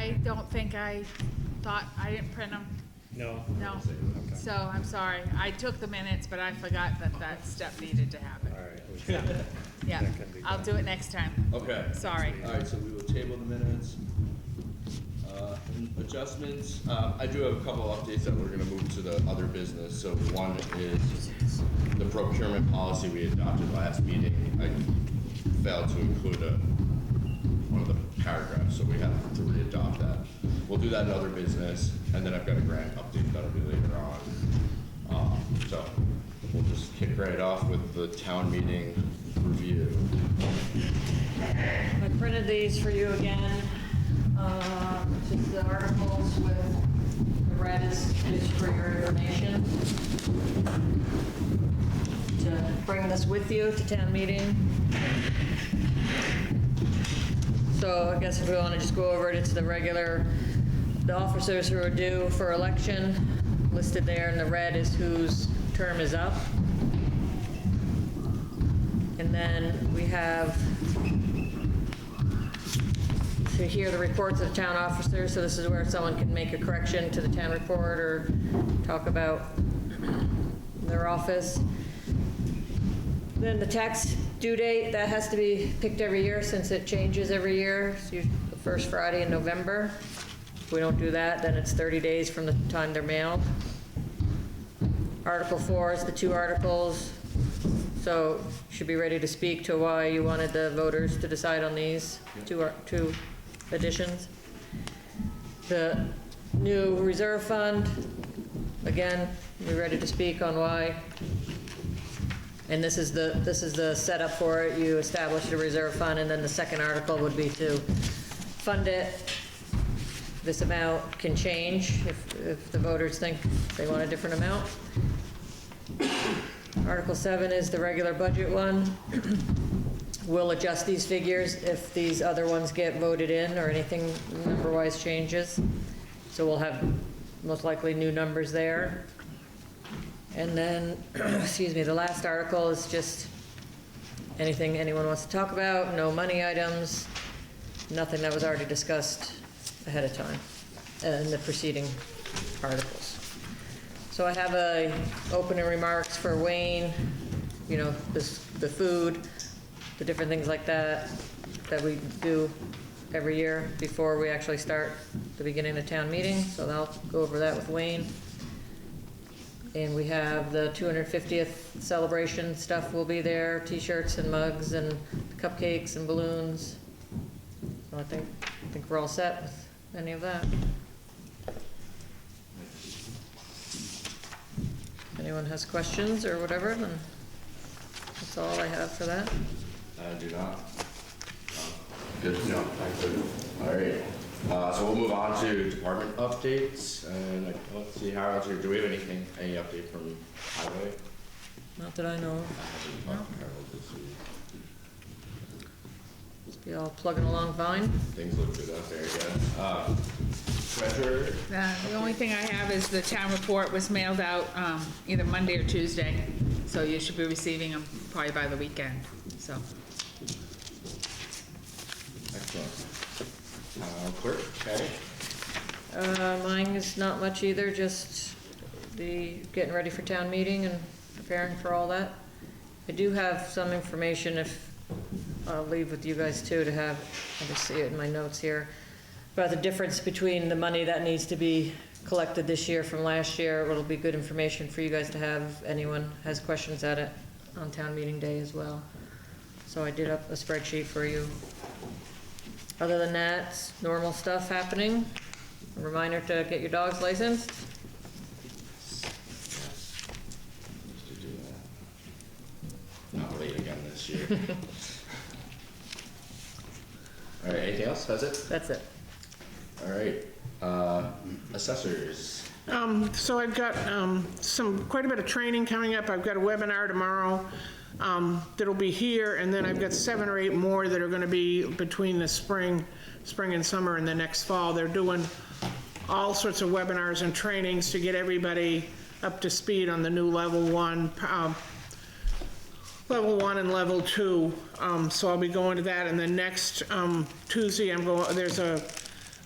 I don't think I didn't print them. No? No. Okay. So I'm sorry. I took the minutes, but I forgot that step needed to happen. All right. Yeah, That can be I'll done. do it next time. Okay. Sorry. All right, so we will table the minutes. Adjustments, I do have a couple of updates that we're gonna move to the other business. So one is the procurement policy we adopted last meeting. I failed to include one of the paragraphs, so we have to re-adopt that. We'll do that in other business, and then I've got a grant update that'll be later on. So we'll just kick right off with the town meeting review. I printed these for you again. Just the articles with the red is for your information. To bring this with you to town meeting. So I guess if we want to just go over it, it's the officers who are due for election, listed there, and the red is whose term is up. And then we have to hear the reports of town officers, so this is where someone can make a correction to the town report or talk about their office. Then the tax due date, that has to be picked every year since it changes every year. It's usually the first Friday in November. If we don't do that, then it's 30 days from the time they're mailed. Article 4 is the 2 articles, so you should be ready to speak to why you wanted the voters to decide on these two additions. The new reserve fund, again, you're ready to speak on why. And this is the setup for it. You establish a reserve fund, and then the second article would be to fund it. This amount can change if the voters think they want a different amount. Article 7 is the regular budget one. We'll adjust these figures if these other ones get voted in or anything number-wise changes. So we'll have most likely new numbers there. And then, excuse me, the last article is just anything anyone wants to talk about, no money items, nothing that was already discussed ahead of time in the preceding articles. So I have opening remarks for Wayne, you know, the food, the different things like that we do every year before we actually start the beginning of town meeting. So I'll go over that with Wayne. And we have the 250th celebration stuff will be there, t-shirts and mugs and cupcakes and balloons. So I think we're all set with any of that. If anyone has questions or whatever, then that's all I have for that. I do not. Good to know. All right. So we'll move on to department updates. And let's see, Harold, do we have any update from highway? Not that I know of. I haven't talked to Harold this week. Just be all plugging along fine. Things look good out there again. Treasurer? The only thing I have is the town report was mailed out either Monday or Tuesday, so you should be receiving them probably by the weekend, so. Excellent. Clerk, okay. Mine is not much either, just the getting ready for town meeting and preparing for all that. I do have some information if I'll leave with you guys too to have, I just see it in my notes here, about the difference between the money that needs to be collected this year from last year. It'll be good information for you guys to have if anyone has questions at it on town meeting day as well. So I did up a spreadsheet for you. Other than that, it's normal stuff happening. A reminder to get your dogs licensed. Used to do that. Not late again this year. All right, anything else? That's it? That's it. All right. Assessors. So I've got quite a bit of training coming up. I've got a webinar tomorrow that'll be here, and then I've got 7 or 8 more that are going to be between the spring and summer and the next fall. They're doing all sorts of webinars and trainings to get everybody up to speed on the new level 1 and level 2. So I'll be going to that, and then next Tuesday there's a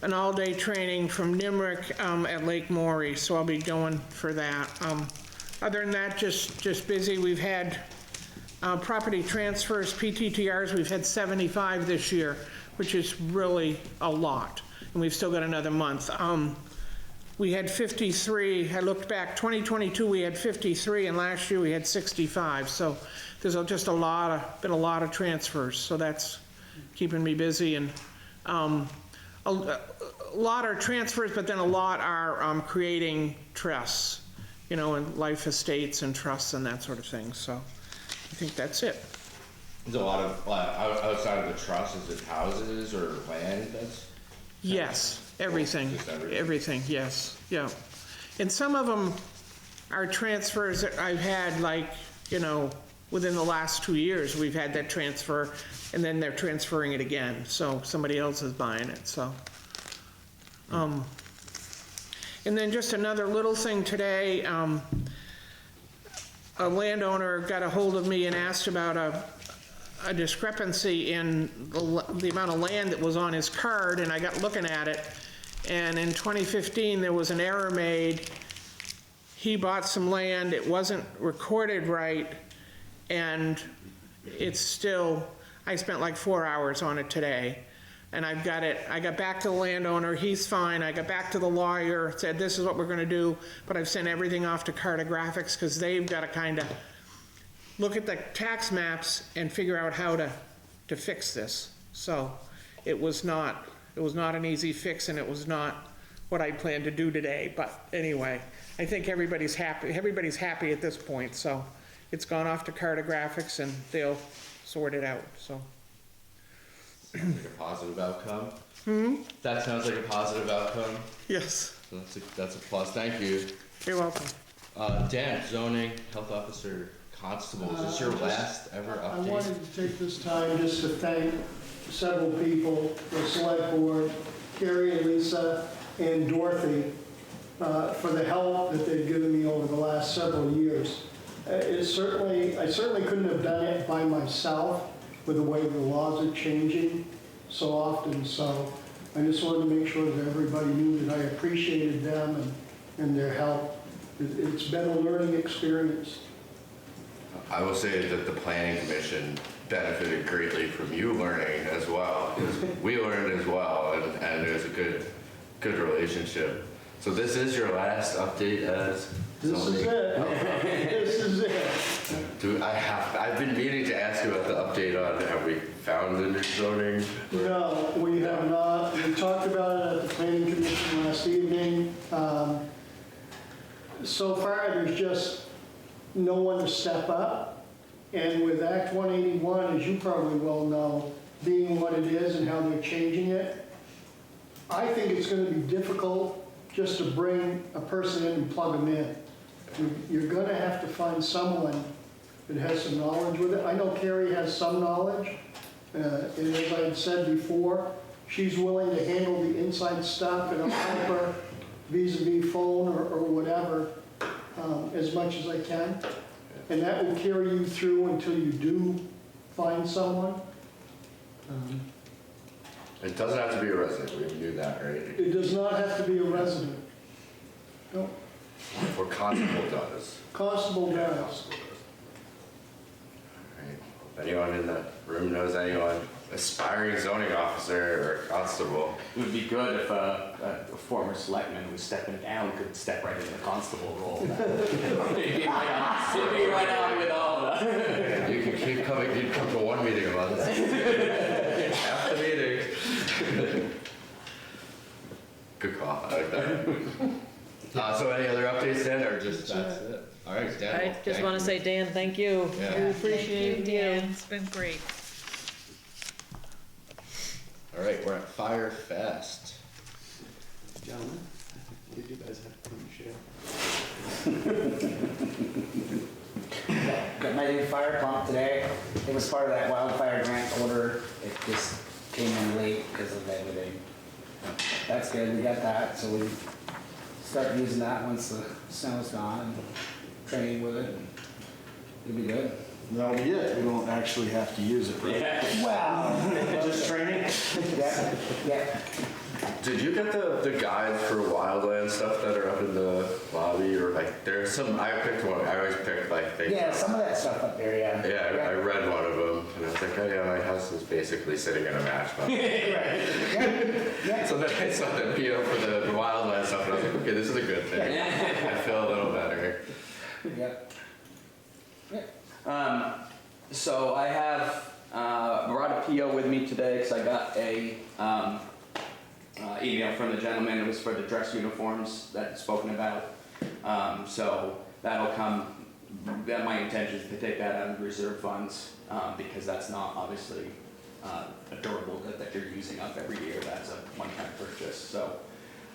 an all-day training from NIMRIC at Lake Maury, so I'll be going for that. Other than that, just busy. We've had property transfers, PTTRs, we've had 75 this year, which is really a lot, and we've still got another month. We had 53, I looked back, 2022 we had 53, and last year we had 65, so there's just been a lot of transfers, so that's keeping me busy. And a lot are transfers, but then a lot are creating trusts, you know, and life estates and trusts and that sort of thing, so I think that's it. There's a lot of, outside of the trust, is it houses or land that's? Yes, everything, Just everything. everything, yes, yeah. And some of them are transfers that I've had, like, you know, within the last 2 years, we've had that transfer, and then they're transferring it again, so somebody else is buying it, so. And then just another little thing today, a landowner got a hold of me and asked about a discrepancy in the amount of land that was on his card, and I got looking at it, and in 2015, there was an error made. He bought some land, it wasn't recorded right, and it's still, I spent like 4 hours on it today, and I've got it, I got back to the landowner, he's fine, I got back to the lawyer, said this is what we're gonna do, but I've sent everything off to Cartographics, because they've got to kind of look at the tax maps and figure out how to fix this. So it was not an easy fix, and it was not what I planned to do today, but anyway, I think everybody's happy at this point, so it's gone off to Cartographics and they'll sort it out, so. Sounds like a positive outcome. That sounds like a positive outcome. Yes, So that's a plus. Thank you. you're welcome. Dan, zoning, health officer, constable. Is this your last ever I update? wanted to take this time just to thank several people, the select board, Carrie and Lisa and Dorothy, for the help that they've given me over the last several years. I certainly couldn't have done it by myself with the way the laws are changing so often, so I just wanted to make sure that everybody knew that I appreciated them and their help. It's been a learning experience. I will say that the planning commission benefited greatly from you learning as well, because we learned as well, and there's a good relationship. So this is your last update as This is zoning? it. This is it. I've been meaning to ask you about the update on, have we found the new zoning? No, we have not. We talked about it at the planning commission last evening. So far, there's just no one to step up. And with Act 181, as you probably well know, being what it is and how they're changing it, I think it's going to be difficult just to bring a person in and plug them in. You're going to have to find someone that has some knowledge with it. I know Carrie has some knowledge, and as I had said before, she's willing to handle the inside stuff, and I'll help her vis-a-vis phone or whatever as much as I can. And that will carry you through until you do find someone. It doesn't have to be a resident, we knew that, right? It does not have to be a resident. No, Or constable does. constable does. Right. If anyone in the room knows anyone, aspiring zoning officer or constable. It would be good if a former selectman who was stepping down could step right into the constable role. He'd be right on with all of that. You can keep coming, you'd come to one meeting a month. Half the meeting. Good call, I like that. So any other updates then, or just that's it? All right, Dan. I just want to say, Dan, thank you. Yeah. We appreciate Thank you. Dan. It's been great. All right, we're at Fire Fest. Gentlemen, did you guys have to come share? Got my new fire pump today. It was part of that wildfire grant order. It just came in late because of everything. That's good, we got that, so we start using that once the snow's gone and training with it. It'll be good. That'll be it. We don't actually have to use it, right? Wow. Just training? Yeah, yeah. Did you get the guides for wildland stuff that are up in the lobby, or like there's some? I picked one. I always pick like things. Yeah, some of that stuff up there, yeah. Yeah, I read one of them, and I was like, oh yeah, my house is basically sitting in a matchbox. Yeah. So then I saw the PO for the wildland stuff, and I was like, okay, this is a good thing. I feel a little better. Yep. So I have brought a PO with me today because I got a email from the gentleman. It was for the dress uniforms that I'd spoken about. So that'll come. That my intention is to take that out of reserve funds because that's not obviously a durable good that you're using up every year. That's a one-time purchase. So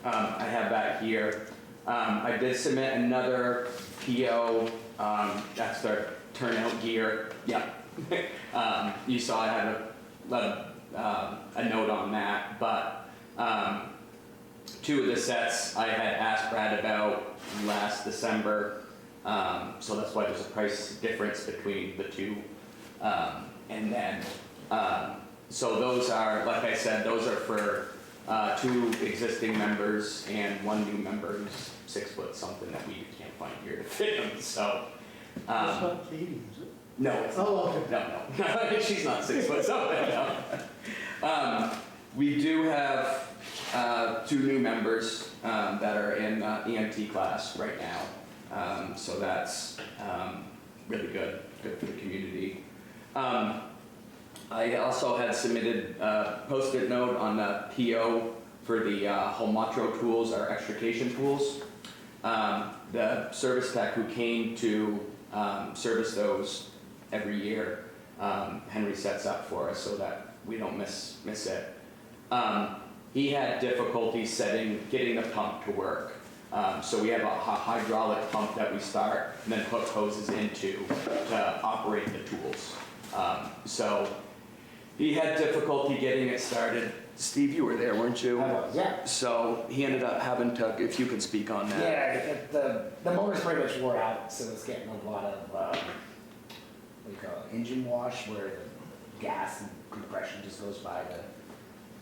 I have that here. I did submit another PO. That's their turnout gear. Yeah. You saw I had a note on that, but 2 of the sets I had asked Brad about last December, so that's why there's a price difference between the 2. And then, so those are, like I said, those are for 2 existing members and 1 new member who's 6 foot something that we can't find here to fit him. So. That's not Katie, is it? No, it's Oh, okay. no. She's not 6 foot something, no. We do have 2 new members that are in EMT class right now. So that's really good for the community. I also had submitted a Post-it note on the PO for the Holmatro tools, our extrication tools. The service tech who came to service those every year, Henry sets up for us so that we don't miss it. He had difficulty getting the pump to work. So we have a hydraulic pump that we start and then hook hoses into to operate the tools. So he had difficulty getting it started. Steve, you were there, weren't you? I was, yeah. So he ended up having to, if you could speak on that. Yeah, the motor's pretty much wore out, so it's getting a lot of, what do you call it, engine wash, where the gas and compression just goes by the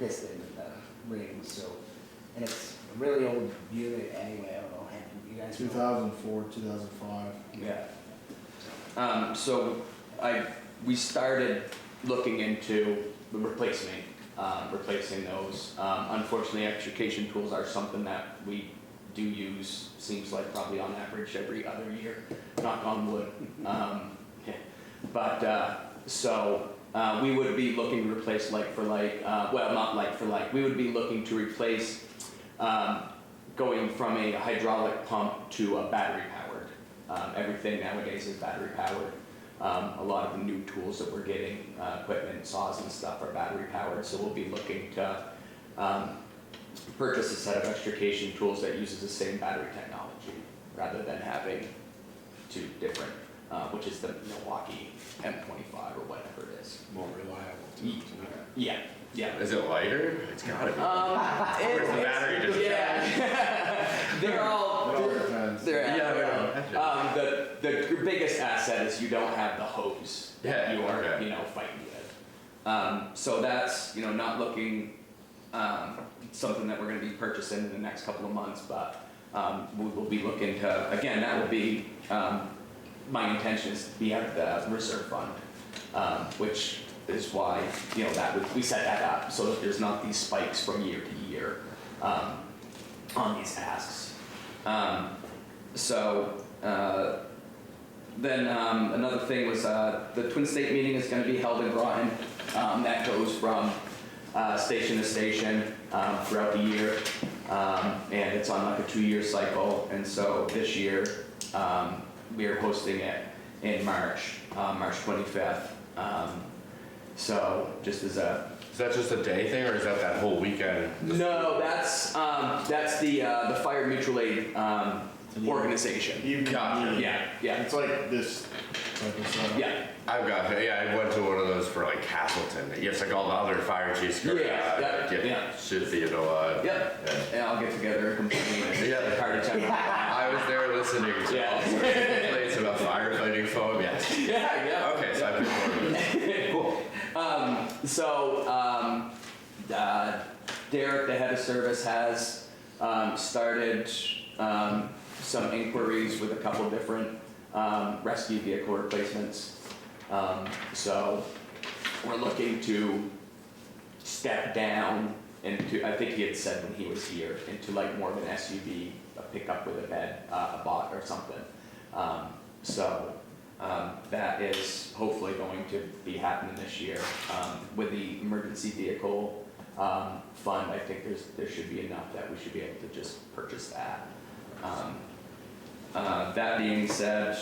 piston and the rings, so, and it's a really old unit anyway, I don't know, you guys know? 2004, 2005. Yeah. So we started looking into the replacing those. Unfortunately, extrication tools are something that we do use, seems like probably on average every other year, knock on wood. So we would be looking to replace like for like, well, not like for like, we would be looking to replace going from a hydraulic pump to a battery powered. Everything nowadays is battery powered. A lot of the new tools that we're getting, equipment, saws and stuff are battery powered, so we'll be looking to purchase a set of extrication tools that uses the same battery technology rather than having 2 different, which is the Milwaukee M25 or whatever it is. More reliable. Yeah. Is it lighter? It's gotta be. Where's the battery just yeah. They're all. It all depends. The biggest asset is you don't have the hose that you are, fighting with. So that's, not looking something that we're going to be purchasing in the next couple of months, but we will be looking to, again, that will be, my intention is to be out of the reserve fund, which is why, we set that up so that there's not these spikes from year to year on these asks. Then another thing was the Twin State meeting is going to be held in Groton. That goes from station to station throughout the year, and it's on like a 2-year cycle. And so this year we are hosting it in March 25th. So just as a Is that just a day thing, or is that whole weekend? no, that's the Fire Mutual Aid organization. Gotcha. Yeah. It's like this type of setup. Yeah. I've got it. Yeah, I went to one of those for like Castleton. Yes, like all the other fire chiefs. Yeah. Should be, Yep. Yep. And I'll get together and complain and Yeah. party time. I was there listening to Yeah. all sorts of complaints about firefighting foam. Yes. Yeah. Okay, so I've been one of those. Cool. Derek, the head of service, has started some inquiries with a couple different rescue vehicle replacements. So we're looking to step down into, I think he had said when he was here, into like more of an SUV, a pickup with a bed, a bot or something. That is hopefully going to be happening this year. With the emergency vehicle fund, I think there should be enough that we should be able to just purchase that. That being said,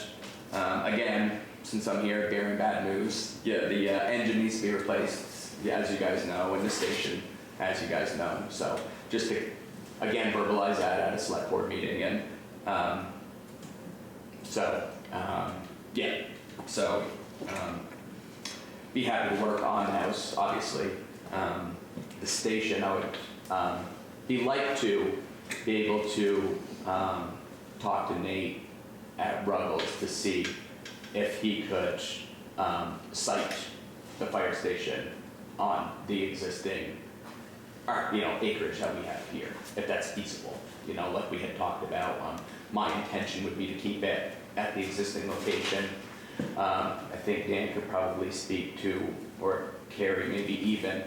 again, since I'm here bearing bad news, yeah, the engine needs to be replaced, yeah, as you guys know, in the station, as you guys know. So just to, again, verbalize that at a select board meeting. And be happy to work on house, obviously. The station, I would be like to be able to talk to Nate at Ruggles to see if he could site the fire station on the existing acreage that we have here, if that's feasible. Like we had talked about, my intention would be to keep it at the existing location. I think Dan could probably speak to, or Carrie maybe even,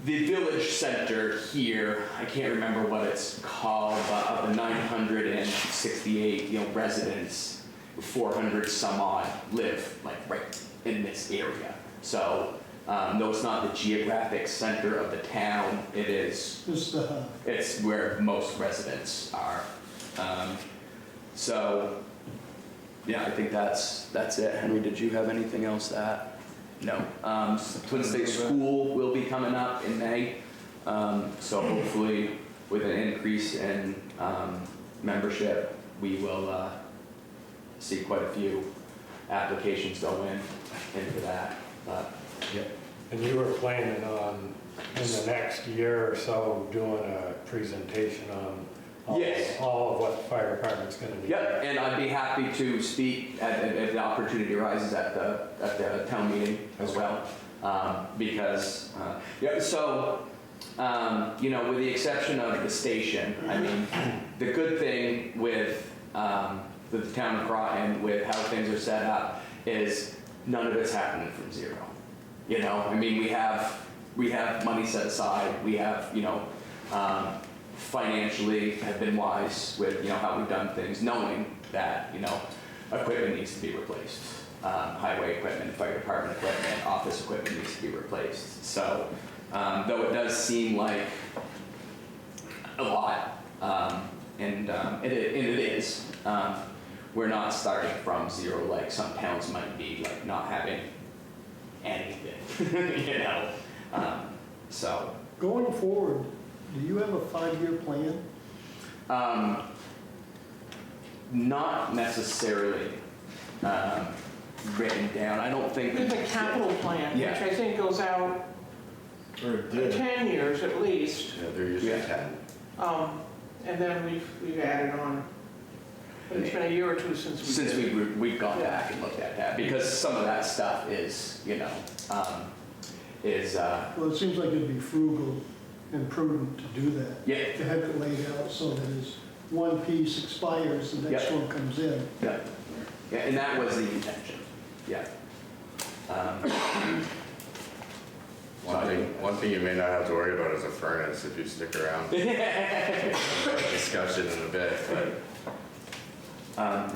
the village center here. I can't remember what it's called, but of the 968 residents, 400 some odd live like right in this area. So though it's not the geographic center of the town, it is. It's where most residents are. Yeah, I think that's it. Henry, did you have anything else to add? No. Twin State School will be coming up in May, so hopefully with an increase in membership, we will see quite a few applications go into that. But Yep. And you were planning on, in the next year or so, doing a presentation on Yes. all of what the fire department's gonna need. Yep, and I'd be happy to speak if the opportunity arises at the town meeting as well. With the exception of the station, I mean, the good thing with the town of Groton, with how things are set up, is none of it's happening from zero. I mean, we have money set aside. We have, financially have been wise with, how we've done things, knowing that, equipment needs to be replaced. Highway equipment, fire department equipment, office equipment needs to be replaced. So, though it does seem like a lot, and it is, we're not starting from zero like some towns might be, like not having anything, Going forward, do you have a 5-year plan? Not necessarily written down. I don't think. There's a capital plan, which Yeah. I think goes out Or it did. 10 years at least. Yeah, they're usually Yeah. 10. And then we've added on. But it's been a year or two since we did. We've gone back and looked at that, because some of that stuff is, Well, it seems like it'd be frugal and prudent to do that. Yeah. To have it laid out so that as one piece expires, the next Yep. one comes in. Yeah, and that was the intention, yeah. One thing you may not have to worry about is a furnace if you stick around. Discussion in a bit, but Yeah.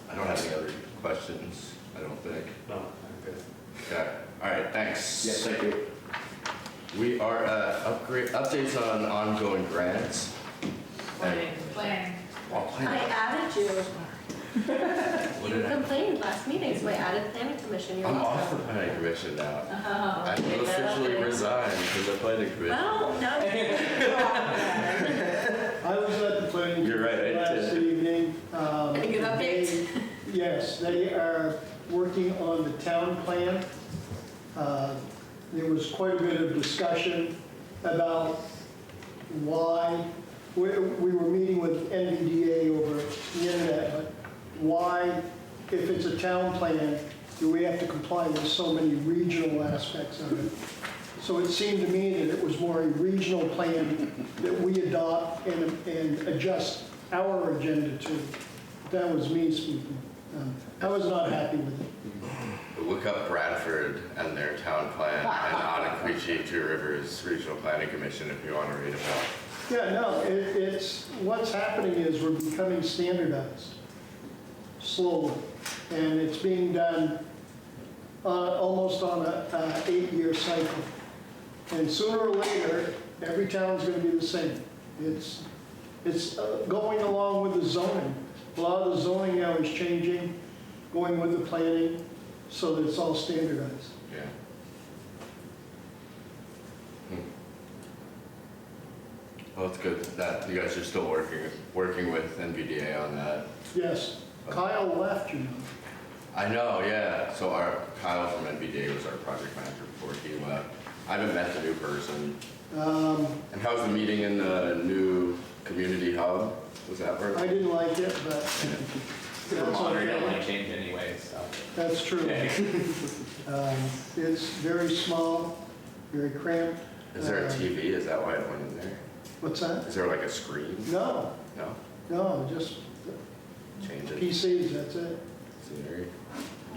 I don't have any other questions, I don't think. No, I'm good. Okay, all right, thanks. Yes, thank you. We are at updates on ongoing grants. Planning. I added you. What You did I? complained last meeting, so I added planning commission. You're I'm off the welcome. planning commission now. Oh, I okay, will officially okay. resign from the planning commission. Well, no. I was at the planning You're right, I commission last did. evening. Any good updates? Yes, they are working on the town plan. There was quite a bit of discussion about why, we were meeting with NVDA over the internet, but why, if it's a town plan, do we have to comply with so many regional aspects of it? So it seemed to me that it was more a regional plan that we adopt and adjust our agenda to. That was me speaking. I was not happy with it. Look up Bradford and their town plan and Ottaquechee Two Rivers Regional Planning Commission if you want to read about it. Yeah, no, it's, what's happening is we're becoming standardized slowly. And it's being done almost on a 8-year cycle. And sooner or later, every town's going to be the same. It's going along with the zoning. A lot of the zoning now is changing, going with the planning, so that it's all standardized. Yeah. Well, it's good that you guys are still working with NVDA on that. Yes, Kyle left, you know. I know, yeah. So Kyle from NVDA was our project manager before he left. I haven't met the new person. And how's the meeting in the new community hub? Was that where? I didn't like it, but that's Vermont, okay. don't like change anyway, so. That's true. It's very small, very cramped. Is there a TV? Is that why it went in there? What's that? Is there like a screen? No, No? no, just Change it. PCs, that's it. Scenery?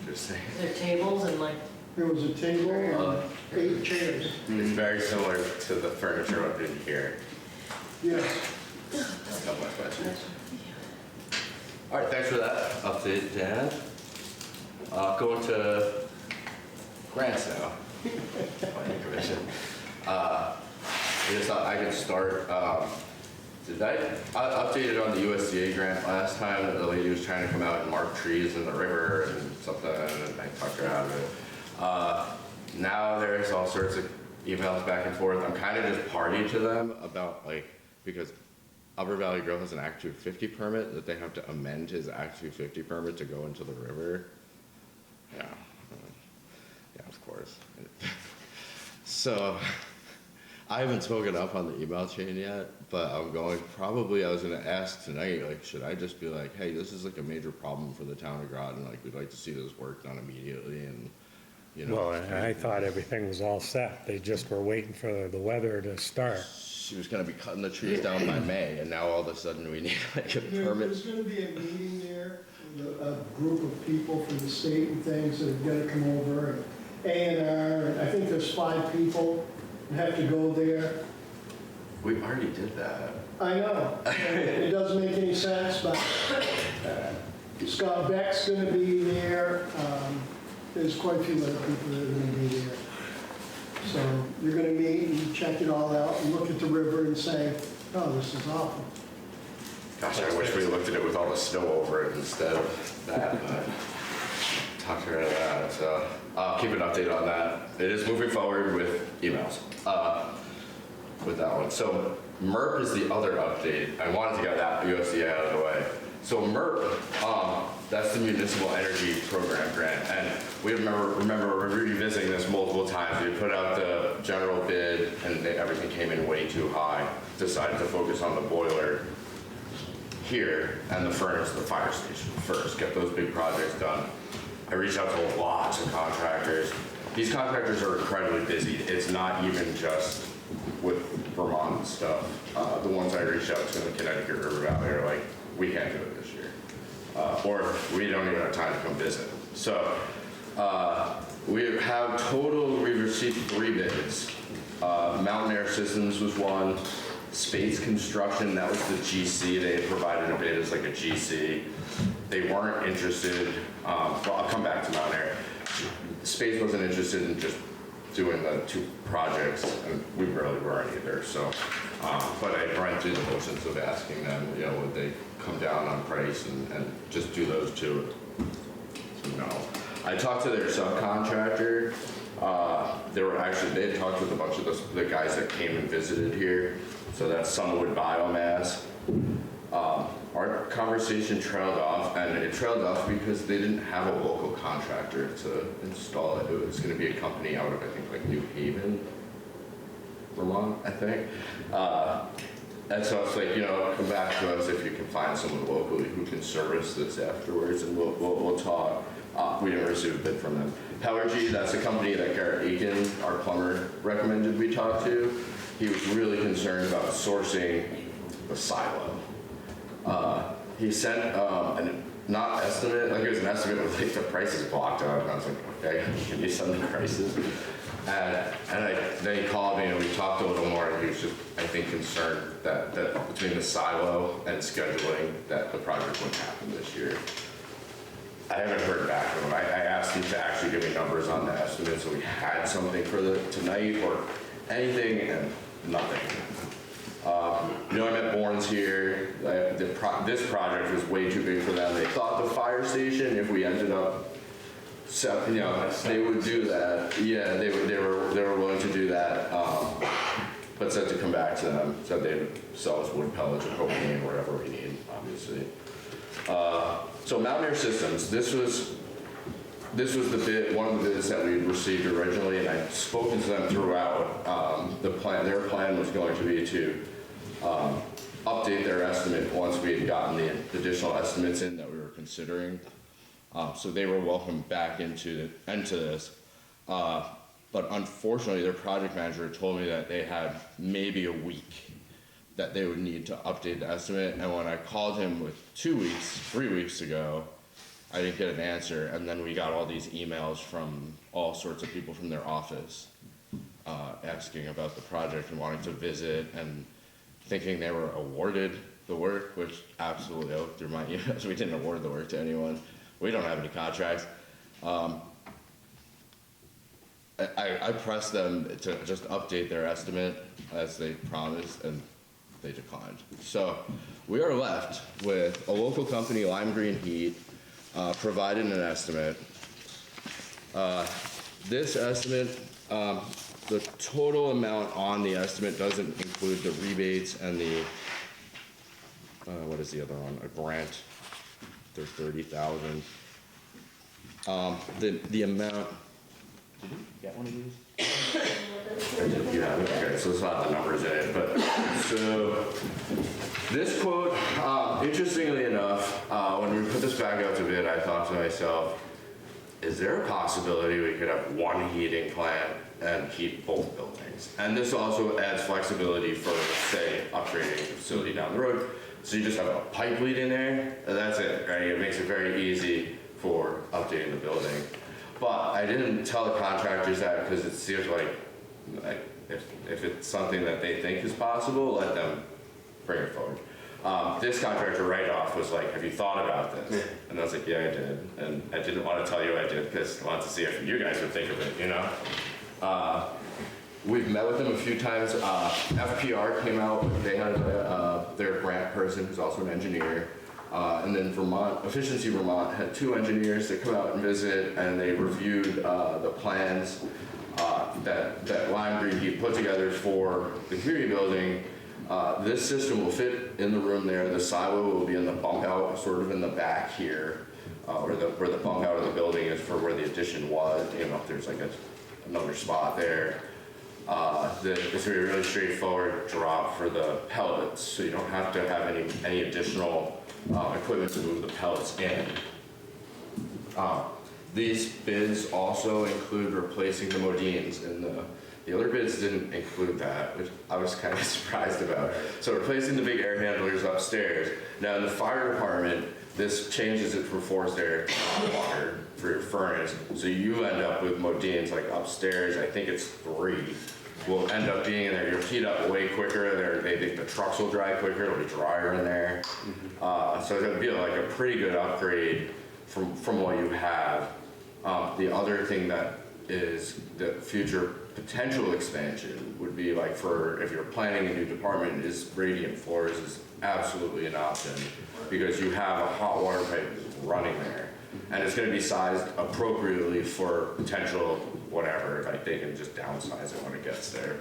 Interesting. There tables and like, There was a table and 8 chairs. It's very similar to the furniture up in here. Yes. That's not my questions. All right, thanks for that update, Dan. Going to grants now. Planning Commission. I just thought I could start. Did I updated on the USDA grant last time that the lady was trying to come out and mark trees in the river and something, and I talked her out of it. Now there's all sorts of emails back and forth. I'm kind of just party to them about because Upper Valley Grove has an Act 250 permit that they have to amend his Act 250 permit to go into the river. Yeah, of course. So I haven't spoken up on the email chain yet, but I was going to ask tonight, should I just be like, hey, this is a major problem for the town of Groton, we'd like to see this work done immediately, and, Well, I thought everything was all set. They just were waiting for the weather to start. she was going to be cutting the trees down by May, and now all of a sudden we need a permit. There's going to be a meeting there with a group of people from the state and things that have got to come over, and A&R, and I think there's 5 people that have to go there. We already did that. I know, it doesn't make any sense, but Scott Beck's going to be there. There's quite a few other people that are going to be there. So you're going to meet and check it all out and look at the river and say, oh, this is awful. Gosh, I wish we looked at it with all the snow over it instead of that, but talked her out of that. So I'll keep an update on that. It is moving forward with emails with that one. So MERP is the other update. I wanted to get that USDA out of the way. So MERP, that's the Municipal Energy Program grant, and we remember revisiting this multiple times. We put out the general bid, and everything came in way too high. Decided to focus on the boiler here and the furnace, the fire station first. Get those big projects done. I reached out to lots of contractors. These contractors are incredibly busy. It's not even just with Vermont stuff. The ones I reached out to in the Connecticut River Valley are like, we can't do it this year. Or we don't even have time to come visit. So we've received 3 bids. Mountain Air Systems was one. Space Construction, that was the GC. They had provided a bid as like a GC. They weren't interested. Well, I'll come back to Mountain Air. Space wasn't interested in just doing the 2 projects, and we really weren't either. So, but I ran through the motions of asking them, would they come down on price and just do those 2? So no. I talked to their subcontractor. They had talked with a bunch of the guys that came and visited here. So that's Sunwood Biomass. Our conversation trailed off, and it trailed off because they didn't have a local contractor to install it. It was going to be a company out of, I think, like New Haven, Vermont, I think. And so it's like, come back to us if you can find someone locally who can service this afterwards, and we'll talk. We didn't receive a bid from them. Powergy, that's the company that Garrett Aiken, our plumber, recommended we talk to. He was really concerned about sourcing the silo. He sent an not estimate, like it was an estimate with like the prices blocked out, and I was like, okay, can you send the prices? Then he called me and we talked a little more, and he was just, I think, concerned that between the silo and scheduling, that the project wouldn't happen this year. I haven't heard back from him. I asked him to actually give me numbers on the estimate, so we had something for tonight or anything, and nothing. I'm at Bourne's here. This project was way too big for them. They thought the fire station, if we ended up, they would do that. Yeah, they were willing to do that, but said to come back to them. Said they would sell us wood pellets or propane, whatever we need, obviously. So Mountaineer Systems, this was the bid, one of the bids that we received originally, and I've spoken to them throughout. Their plan was going to be to update their estimate once we had gotten the additional estimates in that we were considering. So they were welcome back into this. But unfortunately, their project manager told me that they had maybe a week that they would need to update the estimate. And when I called him with 3 weeks ago, I didn't get an answer. And then we got all these emails from all sorts of people from their office asking about the project and wanting to visit and thinking they were awarded the work, which absolutely, through my emails, we didn't award the work to anyone. We don't have any contracts. I pressed them to just update their estimate as they promised, and they declined. So we are left with a local company, Lime Green Heat, provided an estimate. This estimate, the total amount on the estimate doesn't include the rebates and the, what is the other one? A grant. They're $30,000. The amount. Did you get one of these? Yeah, okay, so it's not the numbers in it, but so this quote, interestingly enough, when we put this back out to bid, I thought to myself, is there a possibility we could have one heating plant and heat both buildings? And this also adds flexibility for, say, upgrading a facility down the road. So you just have a pipe lead in there, and that's it, right? It makes it very easy for updating the building. But I didn't tell the contractors that because it seems like if it's something that they think is possible, let them bring it forward. This contractor right off was like, have you thought about this? And I was like, yeah, I did. And I didn't want to tell you I did because I wanted to see if you guys would think of it, you know? We've met with them a few times. FPR came out, they had their grant person who's also an engineer. And then Efficiency Vermont had 2 engineers that come out and visit, and they reviewed the plans that Lime Green Heat put together for the community building. This system will fit in the room there. The silo will be in the bump out, sort of in the back here, where the bump out of the building is for where the addition was. You know, if there's like another spot there. It's going to be a really straightforward drop for the pellets, so you don't have to have any additional equipment to move the pellets in. These bids also include replacing the modines, and the other bids didn't include that, which I was kind of surprised about. So replacing the big air handlers upstairs. Now in the fire department, this changes it from forced air to hot water for your furnace, so you end up with modines like upstairs. I think it's 3. Will end up being in there. You'll heat up way quicker. They think the trucks will dry quicker. It'll be drier in there. So it'll be like a pretty good upgrade from what you have. The other thing that is the future potential expansion would be like for if you're planning a new department, is radiant floors is absolutely an option because you have a hot water pipe running there, and it's going to be sized appropriately for potential whatever. Like they can just downsize it when it gets there.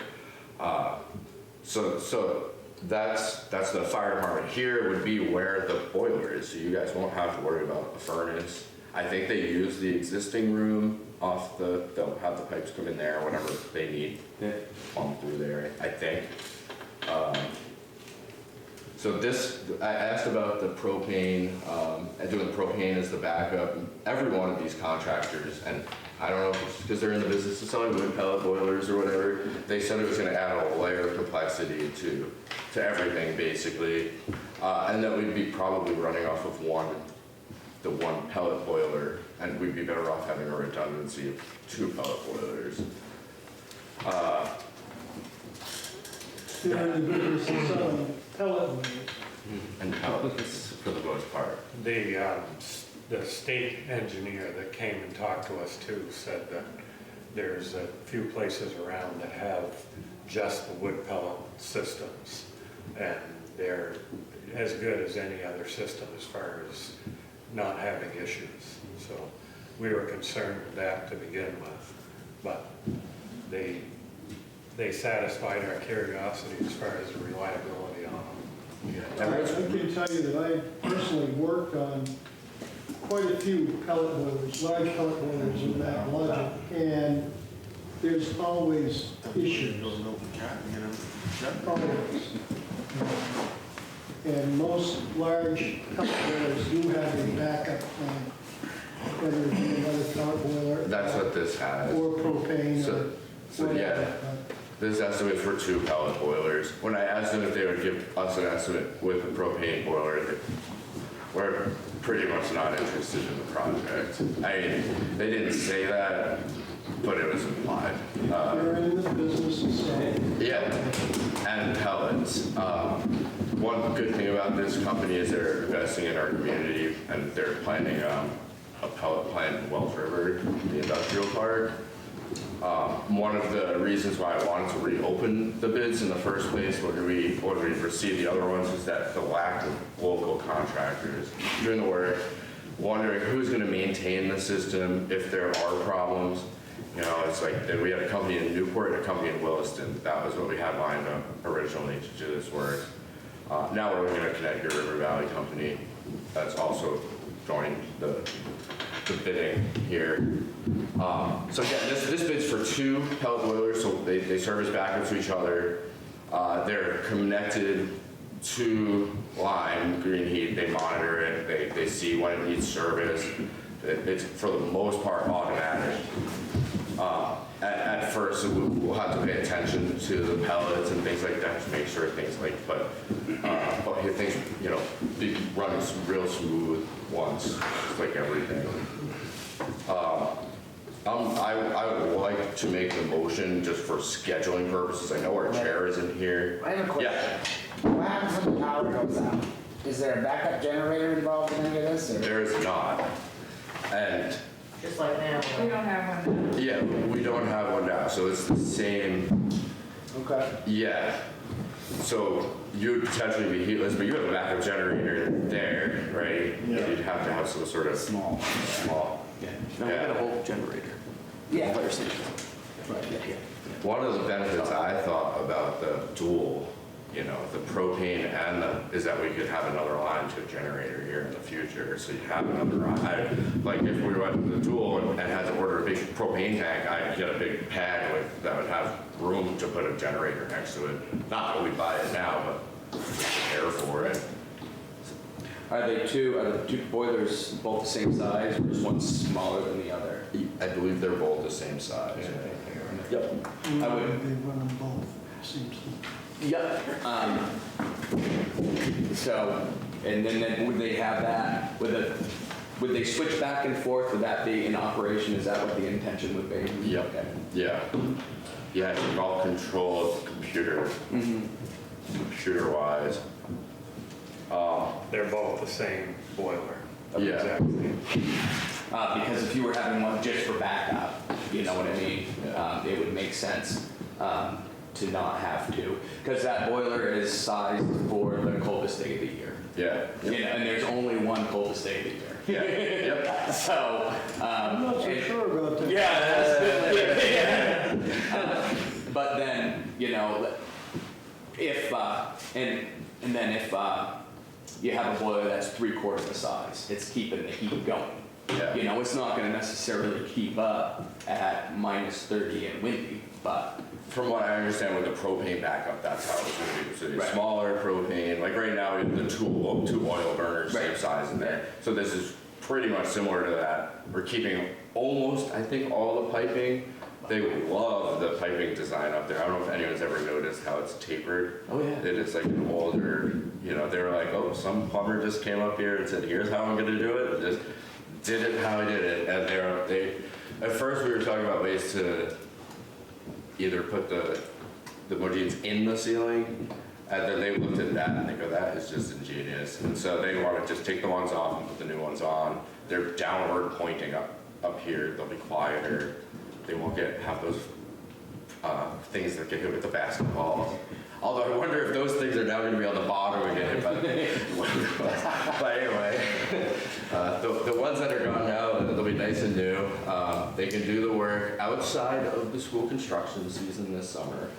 So that's the fire department. Here would be where the boiler is, so you guys won't have to worry about the furnace. I think they use the existing room they'll have the pipes come in there whenever they need pump through there, I think. So I asked about the propane, and doing propane as the backup. Every one of these contractors, and I don't know if it's because they're in the business of selling wood pellet boilers or whatever. They said it was gonna add a layer of complexity to everything, basically. And that we'd be probably running off of the one pellet boiler, and we'd be better off having a redundancy of 2 pellet boilers. They're in the business of selling pellet wood. And pellets, for the most part. The state engineer that came and talked to us too said that there's a few places around that have just the wood pellet systems, and they're as good as any other system as far as not having issues. So we were concerned with that to begin with, but they satisfied our curiosity as far as the reliability on them. I can tell you that I personally worked on quite a few pellet boilers, large pellet boilers in that logic, and there's always issues. Always. And most large pellet boilers do have a backup plan, whether it be another pellet boiler. That's what this has. Or propane or So, whatever. yeah. This estimate for 2 pellet boilers. When I asked them if they would give us an estimate with a propane boiler, we're pretty much not interested in the project. I mean, they didn't say that, but it was implied. They're in the business, so. Yeah, and pellets. One good thing about this company is they're investing in our community, and they're planning a pellet plant in Wells River, the industrial park. One of the reasons why I wanted to reopen the bids in the first place when we received the other ones is that the lack of local contractors doing the work, wondering who's going to maintain the system if there are problems. You know, it's like that we had a company in Newport and a company in Williston. That was what we had lined up originally to do this work. Now we're looking at Connecticut River Valley Company. That's also joined the bidding here. So yeah, this bid's for 2 pellet boilers, so they service back up to each other. They're connected to line, green heat, they monitor it, they see when it needs service. It's for the most part automatic. At first, we'll have to pay attention to the pellets and things like that to make sure things like, but things, you know, be running real smooth once, just like everything. I would like to make the motion just for scheduling purposes. I know our chair isn't here. I have a question. Yeah, What happens when the power goes out? Is there a backup generator involved in any of this? Or? there is not. And Just like now. We don't have one now. yeah, we don't have one now, so it's the same. Okay. Yeah. So you'd potentially be heatless, but you have a backup generator there, right? Yeah. You'd have to have some sort of small. Yeah, no, we got a whole generator. Yeah. Fire station. Right, yeah. One of the benefits I thought about the dual, you know, the propane and is that we could have another line to a generator here in the future. So you have another line. Like if we went with the dual and had to order a big propane tank, I'd get a big pad that would have room to put a generator next to it. Not that we buy it now, but prepare for it. Are the two boilers both the same size, or is one smaller than the other? I believe they're both the same size. Yep. I would. They run them both, seems to. Yep. So, and then would they have that, would they switch back and forth? Would that be in operation? Is that what the intention would be? Yep. Okay. Yeah. Yeah, it's all controlled computer, computer-wise. They're both the same boiler. Yeah. Exactly. Because if you were having one just for backup, you know what I mean? It would make sense to not have to, because that boiler is sized for the coldest day of the year. Yeah. You know, and there's only one coldest day of the year. Yeah. Yep. So, I'm not so sure about that. yeah, that's good. But then, you know, if and then if you have a boiler that's 3/4 the size, it's keeping the heat going. Yeah. You know, it's not going to necessarily keep up at -30 and windy, but From what I understand with the propane backup, that's how it's going to be. So it's Right. smaller propane. Like right now, we have the two oil burners, same Right. size in there. So this is pretty much similar to that. We're keeping almost, I think all the piping, they love the piping design up there. I don't know if anyone's ever noticed how it's tapered. Oh, yeah. It is like an older, they were like, oh, some plumber just came up here and said, here's how I'm gonna do it. Just did it how I did it. And at first we were talking about ways to either put the Modines in the ceiling, and then they looked at that and they go, that is just ingenious. And so they want to just take the ones off and put the new ones on. They're downward pointing up here. They'll be quieter. They won't have those things that get hit with the basketball. Although I wonder if those things are now going to be on the bottom and get hit by but anyway, the ones that are gone now, they'll be nice and new. They can do the work outside of the school construction season this summer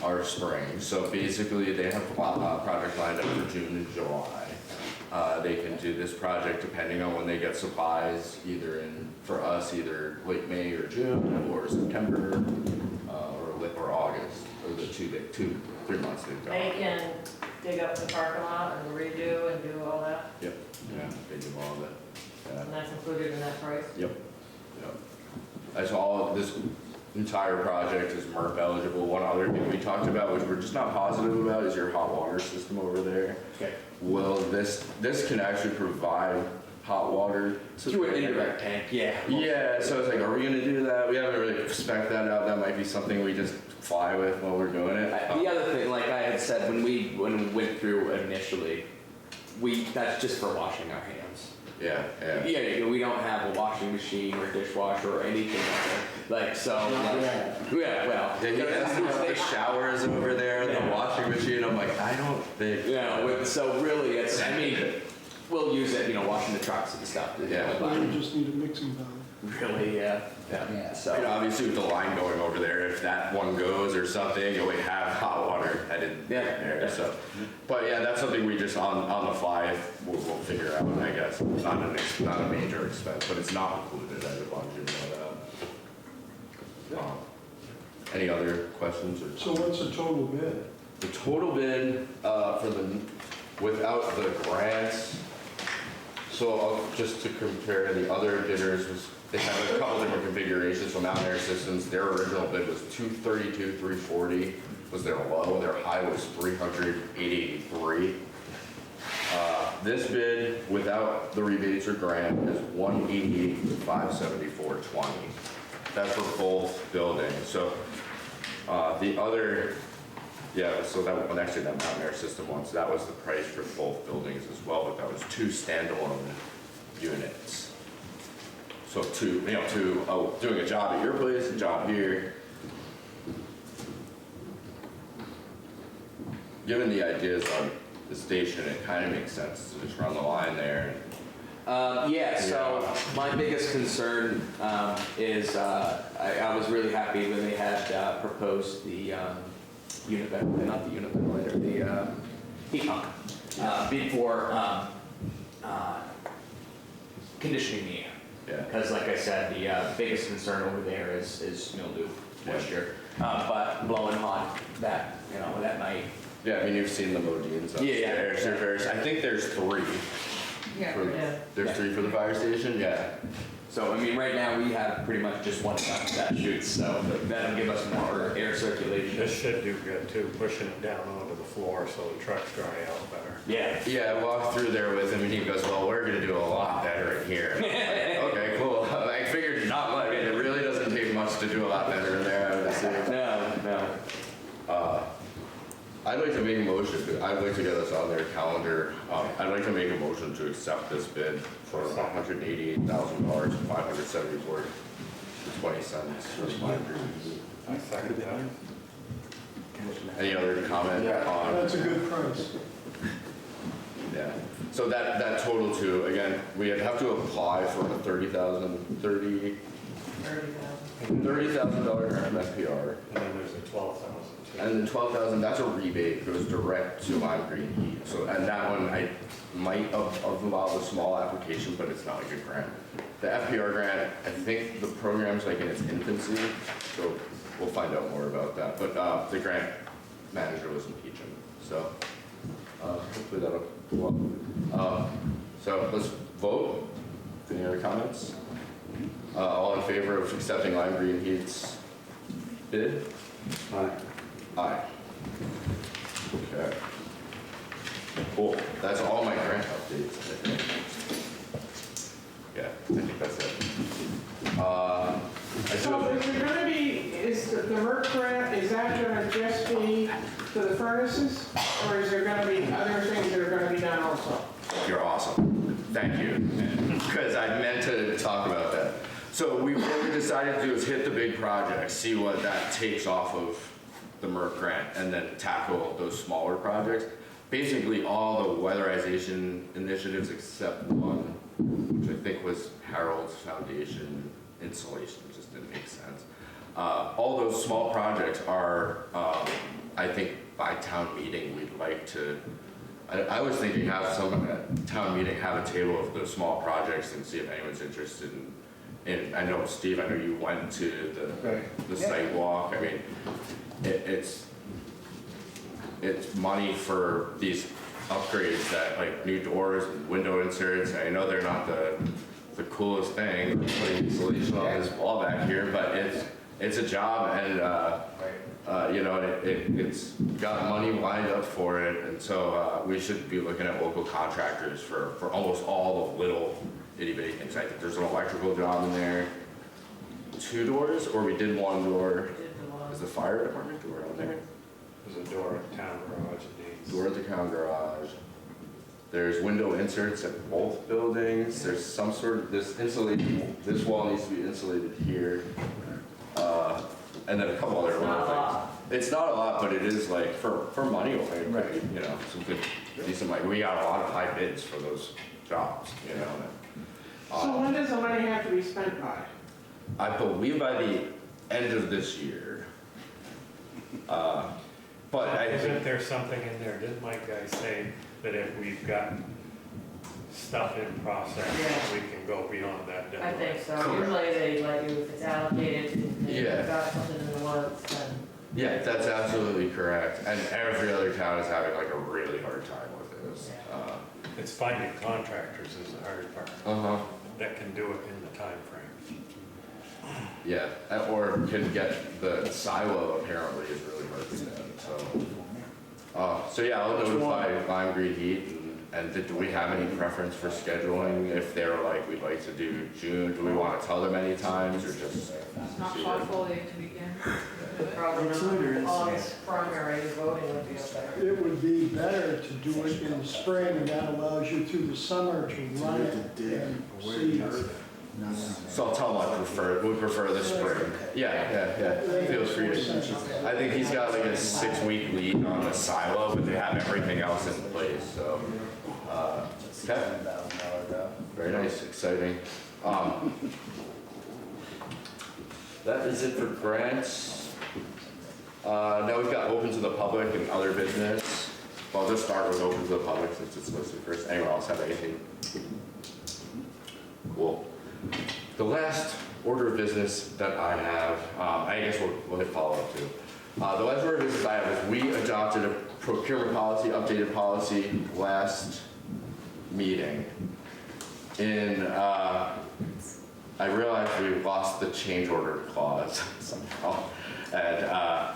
or spring. So basically they have projects lined up for June and July. They can do this project depending on when they get supplies, for us, either late May or June, or September, or August, or the 3 months they've got. They can dig up the parking lot and redo and do all that, Yep, yeah, they do all of it. Yeah. and that's included in that price? Yep, yep. That's all, this entire project is MERP eligible. One other thing we talked about, which we're just not positive about, is your hot water system over there. Okay. Well, this can actually provide hot water to Through an indirect tank, yeah. Yeah, so it's like, are we gonna do that? We haven't really spec'd that out. That might be something we just fly with while we're doing it. The other thing, like I had said, when we went through initially, that's just for washing our hands. Yeah, yeah. Yeah, we don't have a washing machine or dishwasher or anything like that. So, yeah, well. Yeah, he asked me about the showers over there, the washing machine. I'm like, I don't think. Yeah, so really, we'll use it, washing the trucks and stuff. Yeah. Well, you just need a mixing valve. Really, yeah. So. Obviously with the line going over there, if that one goes or something, you would have hot water headed there. So, but yeah, that's something we just on the fly we'll figure out. I guess not a major expense, but it's not included as a budget. Any other questions or? So what's the total bid? The total bid without the grants. So just to compare, the other bidders they have a couple different configurations from Mountain Air Systems. Their original bid was $232,340 was their low. Their high was $383. This bid without the rebates or grant is $188,574.20. That's for both buildings. So the other. Yeah, so that one, actually that Mountain Air System one, so that was the price for both buildings as well, but that was 2 standalone units. So doing a job at your place, a job here. Given the ideas on the station, it kind of makes sense to just run the line there. So my biggest concern is I was really happy when they had proposed the unit ventilator, not the unit ventilator, the heat pump before conditioning the air. Yeah. Because like I said, the biggest concern over there is mildew, moisture, but blowing hot that night. Yeah, I mean, you've seen the Modines upstairs. I think there's 3. Yeah. There's 3 for the fire station? Yeah. So, I mean, right now we have pretty much just one duct that shoots, so that'll give us more air circulation. This should do good too, pushing it down onto the floor so the trucks dry out better. Yeah. Yeah, I walked through there with him and he goes, well, we're gonna do a lot better in here. And I'm like, okay, cool. I figured not much. It really doesn't take much to do a lot better in there, I would assume. No. I'd like to make a motion, I'd like to get us on their calendar. I'd like to make a motion to accept this bid for $188,000 and $574.20 for Lime Green. I second that. Any other comment on? That's a good price. Yeah, so that total too, again, we have to apply for a $30,000 grant FPR. And then there's a 12,000 too. And then 12,000, that's a rebate, goes direct to Lime Green Heat. So, and that one, I might have involved a small application, but it's not like a grant. The FPR grant, I think the program's like in its infancy, so we'll find out more about that. But the grant manager was impeaching, so hopefully that'll go up. So let's vote. Any other comments? All in favor of accepting Lime Green Heat's bid? Aye. Aye. Okay. Cool. That's all my grant updates, I think. Yeah, I think that's it. I So do, is there gonna be, is the Merck grant, is that gonna just be to the furnaces? Or is there gonna be other things that are gonna be done also? you're awesome. Thank you. Because I meant to talk about that. So what we decided to do is hit the big projects, see what that takes off of the Merck grant, and then tackle those smaller projects. Basically, all the weatherization initiatives except one, which I think was Harold's Foundation insulation, just didn't make sense. All those small projects are, I think by town meeting, we'd like to, I was thinking have someone at town meeting have a table of those small projects and see if anyone's interested in, I know, Steve, I know you went to the site walk. I mean, it's money for these upgrades that, like new doors and window inserts. I know they're not the coolest thing, putting insulation on this wall back here, but it's a job, and you know, it's got money lined up for it, and so we should be looking at local contractors for almost all the little itty bitty things. I think there's an electrical job in there, 2 doors, or we did 1 door. Is the fire department door on there? There's a door at the town garage it needs. Door at the town garage. There's window inserts at both buildings. There's some sort of, this wall needs to be insulated here. And then a couple other little things. It's not a lot, but it is like, for money, it could be, you know, some good, decent money. We got a lot of high bids for those jobs, you know. So when does the money have to be spent by? I believe by the end of this year. But I Isn't think, there something in there, didn't my guy say that if we've got stuff in process, Yeah. we can go beyond that I deadline? think so. Correct. Usually they let you, if it's allocated, and Yeah. you've got something in the works, then. yeah, that's absolutely correct. And every other town is having like a really hard time with this. It's finding contractors is the hard part, Uh-huh. that can do it in the time frame. Yeah, or can get the silo apparently is really hard to get, so yeah, I'll notify Lime Green Heat, and do we have any preference for scheduling? If they're like, we'd like to do June, do we want to tell them any times, or just? It's not portfolio to begin. Probably not. August primary voting would be okay. It would be better to do it in the spring, and that allows you through the summer to run it and see. So I'll tell him we prefer the spring. Yeah, feel free to. I think he's got like a 6-week lead on the silo, but they have everything else in place, so. Okay. Very nice, exciting. That is it for grants. Now we've got open to the public and other business. Well, I'll just start with open to the public since it's listed first. Anyone else have anything? Cool. The last order of business that I have, I guess we'll hit follow-up too. The last order of business I have is we adopted a procurement policy, updated policy last meeting. I realized we lost the change order clause somehow. And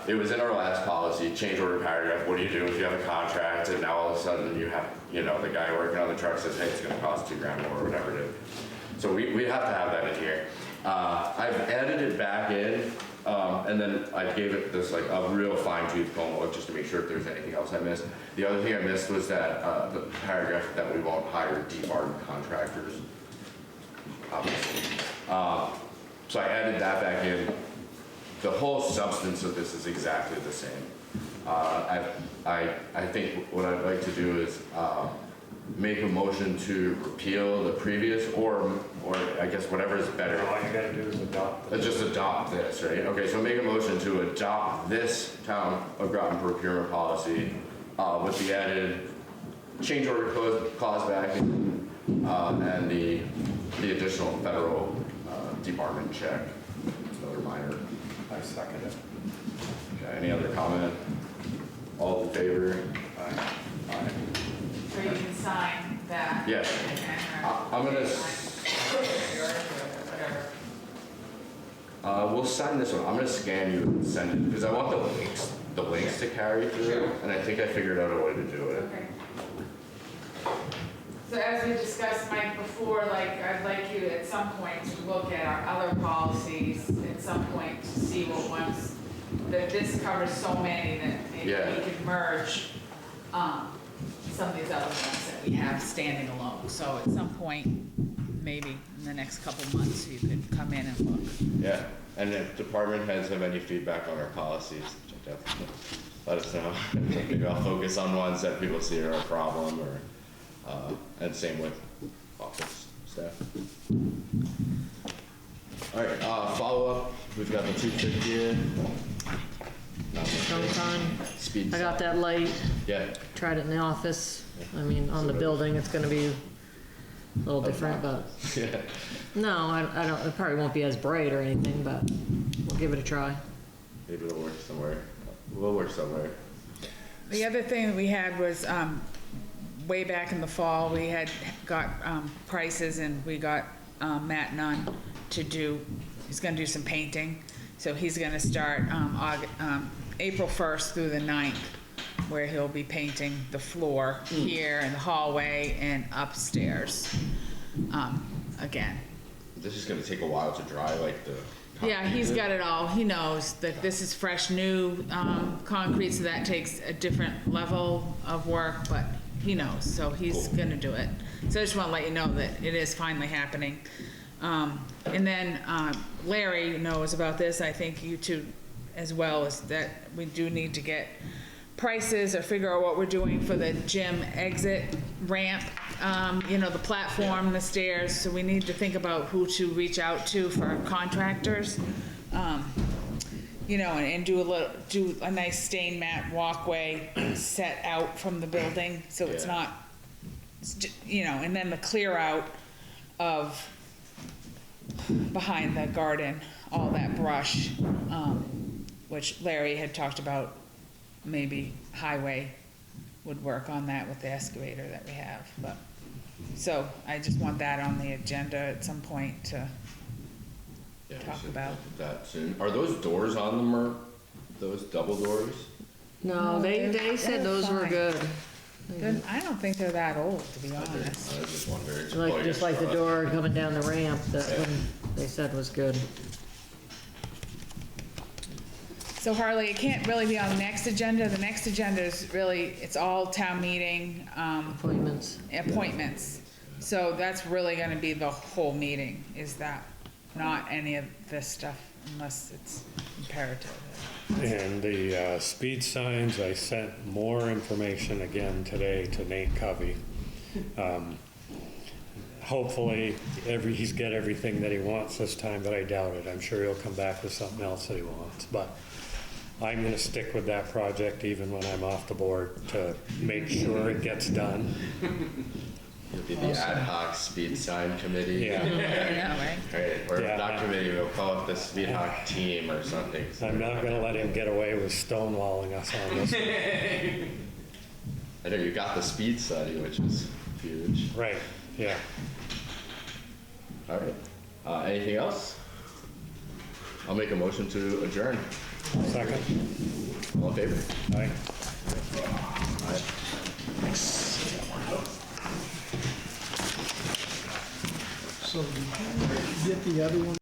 it was in our last policy, change order paragraph, what do you do if you have a contract and now all of a sudden you have, you know, the guy working on the truck says, hey, it's gonna cost $2,000 more or whatever it is. So we have to have that in here. I've added it back in, and then I gave it this like a real fine tooth comb look just to make sure if there's anything else I missed. The other thing I missed was that the paragraph that we won't hire debarred contractors, obviously. So I added that back in. The whole substance of this is exactly the same. I think what I'd like to do is make a motion to repeal the previous, or I guess whatever is better. All you gotta do is adopt it. Just adopt this, right? Okay, so make a motion to adopt this town of Groton procurement policy with the added change order clause back and the additional federal debarment check. Another minor. I second it. Okay, any other comment? All in favor? Aye. So you can sign that. Yeah. And, I'm gonna. Yours or whatever. We'll sign this one. I'm gonna scan you and send it, because I want the links to carry through, and I think I figured out a way to do it. Okay. So as we discussed, Mike, before, like, I'd like you at some point to look at our other policies at some point to see what ones, that this covers so many that maybe Yeah. we could merge, some of these other ones that we have standing alone. So at some point, maybe in the next couple months, you could come in and look. Yeah, and if department heads have any feedback on our policies, definitely let us know. Maybe I'll focus on ones that people see are a problem, or, and same with office staff. All right, follow up, we've got the 250. Sometime, Speed. I got that light, Yeah, tried it in the office. I mean, on the building, it's gonna be a little different, but, yeah. no, I don't, it probably won't be as bright or anything, but we'll give it a try. Maybe it'll work somewhere. We'll work somewhere. The other thing that we had was, way back in the fall, we had got prices, and we got Matt Nunn to do, he's gonna do some painting. So he's gonna start April 1st through the 9th, where he'll be painting the floor here and the hallway and upstairs, again. This is gonna take a while to dry, like the. Yeah, he's got it all. He knows that this is fresh, new concrete, so that takes a different level of work, but he knows, so he's gonna do it. So I just wanna let you know that it is finally happening. And then Larry knows about this, I think you two as well, is that we do need to get prices or figure out what we're doing for the gym exit ramp, you know, the platform, the stairs, so we need to think about who to reach out to for contractors. You know, and do a nice stain mat walkway set out from the building, so it's Yeah. not, you know, and then the clear out of behind the garden, all that brush, which Larry had talked about, maybe highway would work on that with the excavator that we have, but, so I just want that on the agenda at some point to Yeah, we talk should about. look at that soon. Are those doors on them, or those double doors? No, they said those were fine. good. I don't think they're that old, to be I honest. was just wondering. Like, just like the door coming down the ramp, that one they said was good. So Harley, it can't really be on the next agenda. The next agenda is really, it's all town meeting, appointments. So that's really gonna be the whole meeting, is that, not any of this stuff unless it's imperative. And the speed signs, I sent more information again today to Nate Covey. Hopefully, he's got everything that he wants this time, but I doubt it. I'm sure he'll come back with something else that he wants. But I'm gonna stick with that project even when I'm off the board to make sure it gets done. It'll be the ad hoc speed sign committee. Yeah. Yeah, right? Right, or Yeah. not committee, we'll call it the speed hoc team or something. I'm not gonna let him get away with stonewalling us on this. I know you got the speed study, which is huge. Right, yeah. All right, anything else? I'll make a motion to adjourn. Second? All in favor? Aye. So did you get the other one